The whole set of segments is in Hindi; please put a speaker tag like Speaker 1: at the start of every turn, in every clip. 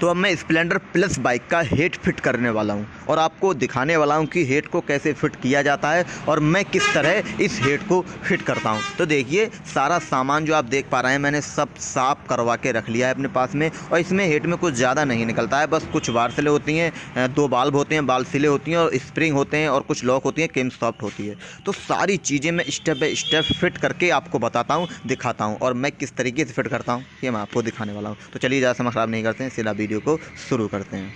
Speaker 1: तो अब मैं स्प्लेंडर प्लस बाइक का हेड फिट करने वाला हूं और आपको दिखाने वाला हूं कि हेड को कैसे फिट किया जाता है और मैं किस तरह इस हेड को फिट करता हूं। तो देखिए सारा सामान जो आप देख पा रहे हैं मैंने सब साफ़ करवा के रख लिया है अपने पास में। और इसमें हेड में कुछ ज़्यादा नहीं निकलता है, बस कुछ वार सिले होती हैं, 2 बाल्ब होते हैं, बाल्ब सिले होती हैं और स्प्रिंग होते हैं और कुछ लॉक होती हैं, केम सॉफ्ट होती है। तो सारी चीज़ें मैं स्टेप बाय स्टेप फिट करके आपको बताता हूँ, दिखाता हूँ और मैं किस तरीके से फिट करता हूँ ये मैं आपको दिखाने वाला हूँ। तो चलिए ज़्यादा समय ख़राब नहीं करते हैं, सीधा वीडियो को शुरू करते हैं।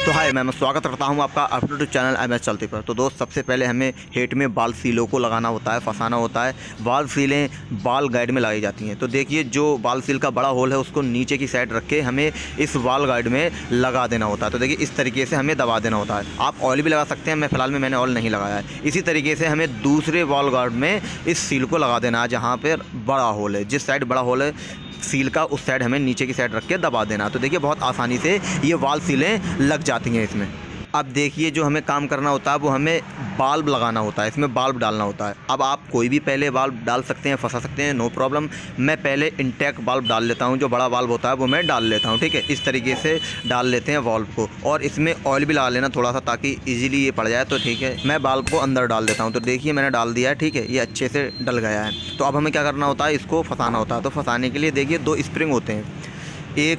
Speaker 1: तो हाय, मैं स्वागत करता हूं आपका अपडेट चैनल MS चलती पर। तो दोस्त सबसे पहले हमें हेड में बाल सीलों को लगाना होता है, फंसाना होता है। बाल सीलें बाल गाइड में लगाई जाती हैं। तो देखिए जो बाल सील का बड़ा होल है उसको नीचे की साइड रख के हमें इस बाल गाइड में लगा देना होता है। तो देखिए इस तरीके से हमें दबा देना होता है। आप ऑयल भी लगा सकते हैं, मैं फ़िलहाल में मैंने ऑयल नहीं लगाया है। इसी तरीके से हमें दूसरे बाल गाइड में इस सील को लगा देना है जहाँ पर बड़ा होल है। जिस साइड बड़ा होल है सील का उस साइड हमें नीचे की साइड रख के दबा देना। तो देखिए बहुत आसानी से ये वाल सीलें लग जाती हैं इसमें। अब देखिए जो हमें काम करना होता है वो हमें बाल्ब लगाना होता है, इसमें बाल्ब डालना होता है। अब आप कोई भी पहले बाल्ब डाल सकते हैं, फंसा सकते हैं, नो प्रॉब्लम। मैं पहले इंटेक बाल्ब डाल लेता हूं, जो बड़ा बाल्ब होता है वो मैं डाल लेता हूं, ठीक है। इस तरीके से डाल लेते हैं बाल्ब को और इसमें ऑयल भी लगा लेना थोड़ा सा ताकि ईजिली ये पड़ जाए। तो ठीक है, मैं बाल्ब को अंदर डाल देता हूँ। तो देखिए मैंने डाल दिया है, ठीक है, ये अच्छे से डल गया है। तो अब हमें क्या करना होता है, इसको फंसाना होता है। तो फंसाने के लिए देखिए 2 स्प्रिंग होते हैं, एक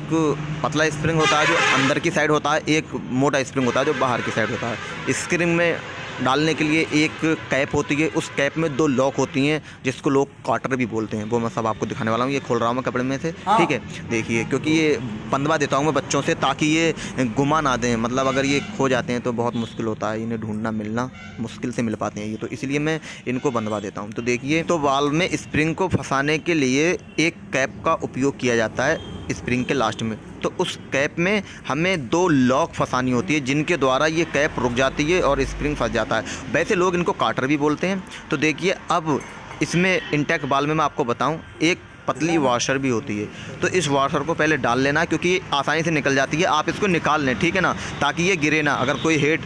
Speaker 1: पतला स्प्रिंग होता है जो अंदर की साइड होता है, एक मोटा स्प्रिंग होता है जो बाहर की साइड होता है। स्प्रिंग में डालने के लिए एक कैप होती है, उस कैप में 2 लॉक होती हैं जिसको लोग काटर भी बोलते हैं। वो मैं सब आपको दिखाने वाला हूँ। ये खोल रहा हूँ मैं कपड़े में से, ठीक है। देखिए क्योंकि ये बंधवा देता हूँ मैं बच्चों से ताकि ये गुमा ना दें, मतलब अगर ये खो जाते हैं तो बहुत मुश्किल होता है, इन्हें ढूंढना मिलना मुश्किल से मिल पाते हैं ये, तो इसलिए मैं इनको बंधवा देता हूँ। तो देखिए तो वाल्व में स्प्रिंग को फंसाने के लिए एक कैप का उपयोग किया जाता है स्प्रिंग के लास्ट में। तो उस कैप में हमें 2 लॉक फंसानी होती है जिनके द्वारा ये कैप रुक जाती है और स्प्रिंग फंस जाता है। वैसे लोग इनको काटर भी बोलते हैं। तो देखिए अब इसमें इंटेक बाल में मैं आपको बताऊं एक पतली वॉशर भी होती है। तो इस वॉशर को पहले डाल लेना क्योंकि ये आसानी से निकल जाती है। आप इसको निकाल लें, ठीक है ना, ताकि ये गिरे ना। अगर कोई हेड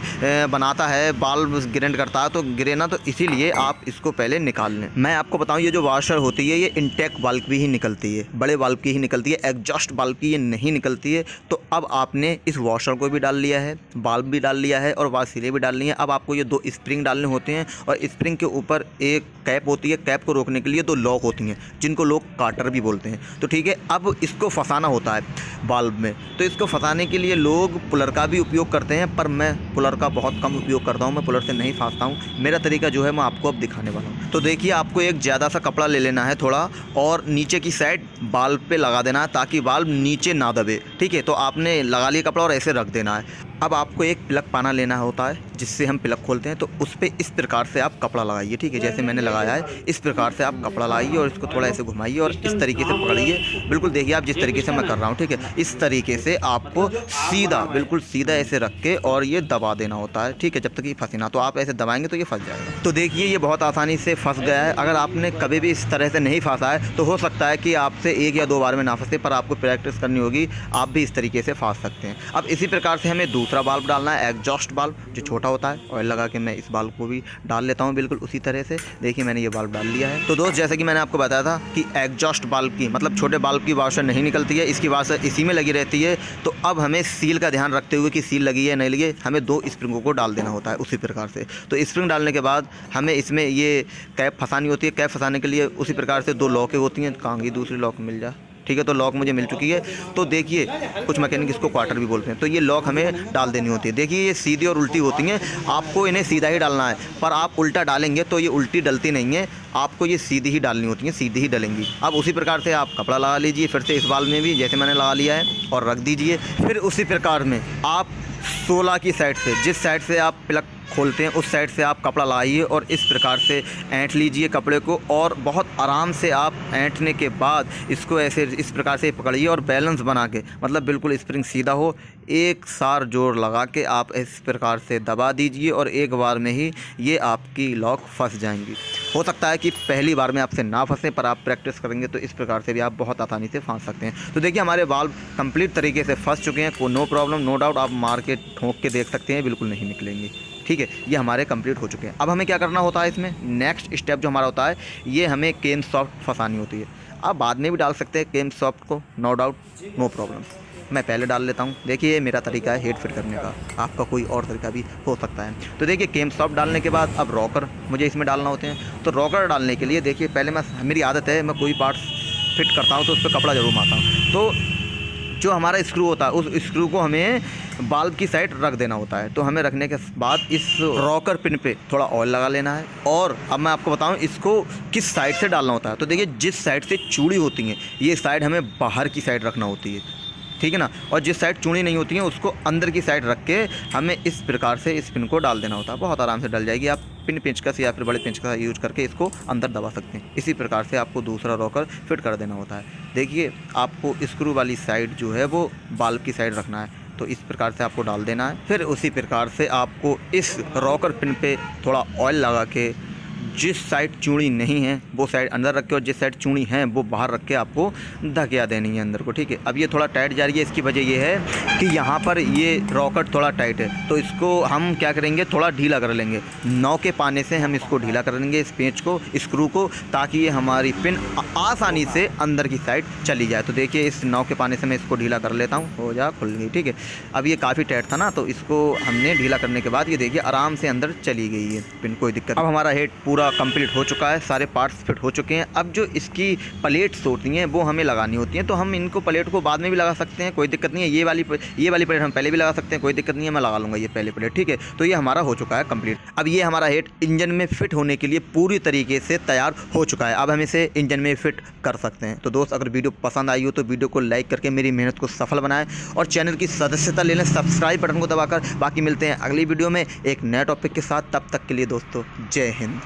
Speaker 1: बनाता है, बाल ग्राइंड करता है तो गिरे ना, तो इसीलिए आप इसको पहले निकाल लें। मैं आपको बताऊं ये जो वॉशर होती है ये इंटेक बाल्ब की ही निकलती है, बड़े बाल्ब की ही निकलती है, एग्जॉस्ट बाल्ब की ये नहीं निकलती है। तो अब आपने इस वॉशर को भी डाल लिया है, बाल्ब भी डाल लिया है और वाल सीलें भी डाल ली हैं। अब आपको ये 2 स्प्रिंग डालने होते हैं और स्प्रिंग के ऊपर एक कैप होती है। कैप को रोकने के लिए 2 लॉक होती हैं जिनको लोग काटर भी बोलते हैं। तो ठीक है, अब इसको फंसाना होता है बाल्ब में। तो इसको फंसाने के लिए लोग पुलर का भी उपयोग करते हैं, पर मैं पुलर का बहुत कम उपयोग करता हूं, मैं पुलर से नहीं फंसता हूं। मेरा तरीका जो है मैं आपको अब दिखाने वाला हूं। तो देखिए आपको एक ज़्यादा सा कपड़ा ले लेना है थोड़ा और नीचे की साइड बाल्ब पे लगा देना है ताकि बाल्ब नीचे ना दबे, ठीक है। तो आपने लगा लिया कपड़ा और ऐसे रख देना है। अब आपको एक प्लग पाना लेना होता है जिससे हम प्लग खोलते हैं। तो उस पर इस प्रकार से आप कपड़ा लगाइए, ठीक है, जैसे मैंने लगाया है इस प्रकार से आप कपड़ा लगाइए और इसको थोड़ा ऐसे घुमाइए और इस तरीके से पकड़िए। बिल्कुल देखिए आप जिस तरीके से मैं कर रहा हूँ, ठीक है, इस तरीके से आपको सीधा बिल्कुल सीधा ऐसे रख के और ये दबा देना होता है, ठीक है, जब तक ये फंसे ना। तो आप ऐसे दबाएंगे तो ये फंस जाएगा। तो देखिए ये बहुत आसानी से फंस गया है। अगर आपने कभी भी इस तरह से नहीं फंसा है तो हो सकता है कि आपसे 1 या 2 बार में ना फंसे, पर आपको प्रैक्टिस करनी होगी, आप भी इस तरीके से फंस सकते हैं। अब इसी प्रकार से हमें दूसरा बाल्ब डालना है, एग्जॉस्ट बाल्ब जो छोटा होता है। ऑयल लगा के मैं इस बाल्ब को भी डाल लेता हूं बिल्कुल उसी तरह से। देखिए मैंने ये बाल्ब डाल लिया है। तो दोस्त जैसे कि मैंने आपको बताया था कि एग्जॉस्ट बाल्ब की मतलब छोटे बाल्ब की वॉशर नहीं निकलती है, इसकी वॉशर इसी में लगी रहती है। तो अब हमें सील का ध्यान रखते हुए कि सील लगी है नहीं लगी है, हमें 2 स्प्रिंगों को डाल देना होता है उसी प्रकार से। तो स्प्रिंग डालने के बाद हमें इसमें ये कैप फंसानी होती है। कैप फंसाने के लिए उसी प्रकार से 2 लॉकें होती हैं। कहाँ की दूसरी लॉक मिल जाए, ठीक है। तो लॉक मुझे मिल चुकी है। तो देखिए कुछ मैकेनिक इसको क्वार्टर भी बोलते हैं। तो ये लॉक हमें डाल देनी होती है। देखिए ये सीधी और उल्टी होती हैं, आपको इन्हें सीधा ही डालना है, पर आप उल्टा डालेंगे तो ये उल्टी डलती नहीं है, आपको ये सीधी ही डालनी होती हैं, सीधी ही डलेंगी। अब उसी प्रकार से आप कपड़ा लगा लीजिए फिर से इस बाल में भी जैसे मैंने लगा लिया है और रख दीजिए। फिर उसी प्रकार में आप 16 की साइड से, जिस साइड से आप प्लग खोलते हैं उस साइड से आप कपड़ा लगाइए और इस प्रकार से ऐंठ लीजिए कपड़े को और बहुत आराम से आप ऐंठने के बाद इसको ऐसे इस प्रकार से पकड़िए और बैलेंस बना के, मतलब बिल्कुल स्प्रिंग सीधा हो, एक सार जोर लगा के आप इस प्रकार से दबा दीजिए और एक बार में ही ये आपकी लॉक फंस जाएंगी। हो सकता है कि पहली बार में आपसे ना फंसे, पर आप प्रैक्टिस करेंगे तो इस प्रकार से भी आप बहुत आसानी से फंस सकते हैं। तो देखिए हमारे बाल कंप्लीट तरीके से फंस चुके हैं, को नो प्रॉब्लम, नो डाउट। आप मार के ठोंक के देख सकते हैं, बिल्कुल नहीं निकलेंगे, ठीक है। ये हमारे कंप्लीट हो चुके हैं। अब हमें क्या करना होता है, इसमें नेक्स्ट स्टेप जो हमारा होता है, ये हमें केम सॉफ्ट फंसानी होती है। आप बाद में भी डाल सकते हैं केम सॉफ्ट को, नो डाउट, नो प्रॉब्लम। मैं पहले डाल लेता हूँ। देखिए ये मेरा तरीका है हेड फिट करने का, आपका कोई और तरीका भी हो सकता है। तो देखिए केम सॉफ्ट डालने के बाद अब रॉकर मुझे इसमें डालना होते हैं। तो रॉकर डालने के लिए देखिए पहले मेरी आदत है, मैं कोई पार्ट्स फिट करता हूँ तो उस पर कपड़ा ज़रूर मारता हूँ। तो जो हमारा स्क्रू होता है उस स्क्रू को हमें बाल्ब की साइड रख देना होता है। तो हमें रखने के बाद इस रॉकर पिन पे थोड़ा ऑयल लगा लेना है। और अब मैं आपको बताऊं इसको किस साइड से डालना होता है। तो देखिए जिस साइड से चूड़ी होती हैं ये साइड हमें बाहर की साइड रखना होती है, ठीक है ना। और जिस साइड चूड़ी नहीं होती है उसको अंदर की साइड रख के हमें इस प्रकार से इस पिन को डाल देना होता है। बहुत आराम से डल जाएगी। आप पिन पेंचकस या फिर बड़े पेंचकस का यूज करके इसको अंदर दबा सकते हैं। इसी प्रकार से आपको दूसरा रॉकर फिट कर देना होता है। देखिए आपको स्क्रू वाली साइड जो है वो बाल्ब की साइड रखना है, तो इस प्रकार से आपको डाल देना है। फिर उसी प्रकार से आपको इस रॉकर पिन पे थोड़ा ऑयल लगा के जिस साइड चूड़ी नहीं है वो साइड अंदर रख के और जिस साइड चूड़ी है वो बाहर रख के आपको धकिया देनी है अंदर को, ठीक है। अब ये थोड़ा टाइट जा रही है, इसकी वजह ये है कि यहाँ पर ये रॉकेट थोड़ा टाइट है, तो इसको हम क्या करेंगे थोड़ा ढीला कर लेंगे। नौ के पाने से हम इसको ढीला कर लेंगे इस पेंच को, स्क्रू को, ताकि ये हमारी पिन आसानी से अंदर की साइड चली जाए। तो देखिए इस नौ के पाने से मैं इसको ढीला कर लेता हूँ, हो जा खुल गई, ठीक है। अब ये काफ़ी टाइट था ना, तो इसको हमने ढीला करने के बाद ये देखिए आराम से अंदर चली गई है पिन, कोई दिक्कत। अब हमारा हेड पूरा कंप्लीट हो चुका है, सारे पार्ट्स फिट हो चुके हैं। अब जो इसकी प्लेट्स होती हैं वो हमें लगानी होती हैं। तो हम इनको प्लेट को बाद में भी लगा सकते हैं, कोई दिक्कत नहीं है। ये वाली प्लेट हम पहले भी लगा सकते हैं, कोई दिक्कत नहीं है। मैं लगा लूँगा ये पहले प्लेट, ठीक है। तो ये हमारा हो चुका है कंप्लीट। अब ये हमारा हेड इंजन में फिट होने के लिए पूरी तरीके से तैयार हो चुका है। अब हम इसे इंजन में फिट कर सकते हैं। तो दोस्त अगर वीडियो पसंद आई हो तो वीडियो को लाइक करके मेरी मेहनत को सफल बनाएं और चैनल की सदस्यता ले लें सब्सक्राइब बटन को दबाकर। बाकी मिलते हैं अगली वीडियो में एक नए टॉपिक के साथ। तब तक के लिए दोस्तों जय हिंद।